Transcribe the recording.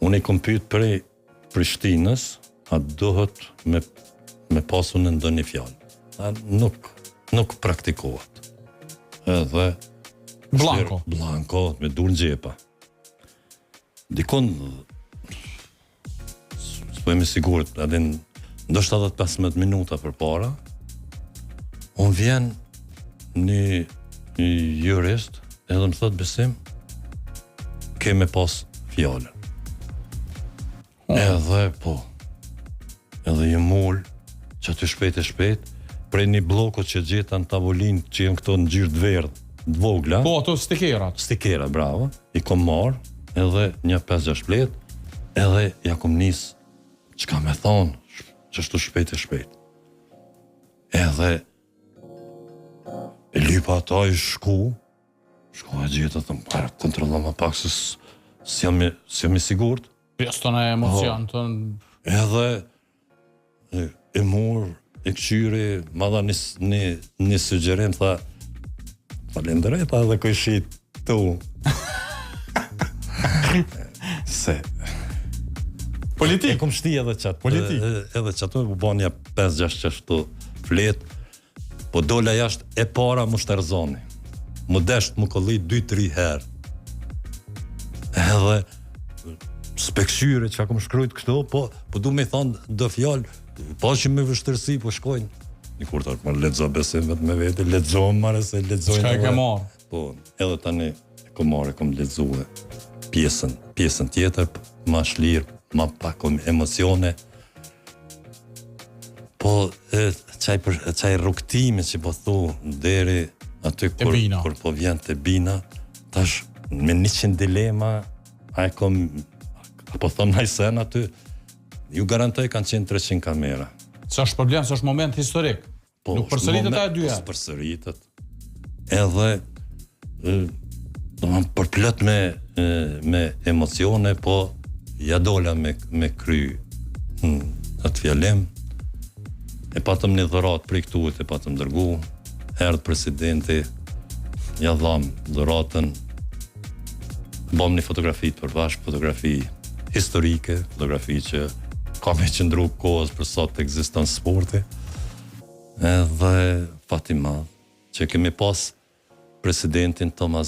Unë I kom pyet prej Prishtinës, a dohet me pasun në ndonjë fjalë. A nuk praktikohet. Edhe Blanko, me dur në gjepa. Dikon, s'po jemi sigurt, ndoshta 15 minuta përpara, unë vjen një jurist, edhe më thot Besim, ke me pas fjallën. Edhe jë mul, që aty shpejt, prej një blokot që gjeta në tavolinë, që jenë këto në gjyrë të verdh, të vogla. Po, ato stikerat. Stikera, bravo. I kom marrë, edhe një 5-6 flet, edhe ja kom nis, çka me thonë, që ashtu shpejt. Edhe e lypa ata I shku e gjeta, të kontrollon më pak se s'jam I sigurt. Pjesë tonë emocion, Edhe e mur, e këshyri, ma dha një sugjerim, tha, falenderoj, tha edhe këshit tu. Se... Politik. E kom shti edhe qatë. Politik. Edhe qatë, u banja 5-6 qështu flet, po dola jashtë e para mu shterzoni. Mu desht mu kolli 2-3 herë. Edhe speksyre që kom shkrujt kështu, po du me thonë do fjallë, po që me vështërsi, po shkojnë. Një kur të arë, ledzo Besim vetë me vete, ledzojnë mare se ledzojnë. Qka e ke marë? Po, edhe tani e kom marë, kom ledzue pjesën tjetër, ma shlirë, ma pak emocione. Po, qaj rrugtimi që po thu, deri aty kur po vjen të bina, tash me 100 dilema, a e kom, apo thonë najsen aty, ju garantoj kanë qenë 300 kamera. Që është problem, që është moment historik? Po, nuk përsëritet a e dyja? Po, përsëritet. Edhe, përplot me emocione, po ja dola me kry atë fjallim. E patëm një dhërat prej këtuet, e patëm dërgu, erdhë presidenti, ja dham dhëratën, bom një fotografit përvash, fotografi historike, fotografi që ka me qëndru kohës për sot ekziston sporti, edhe fati madh, që kemi pas presidentin Thomas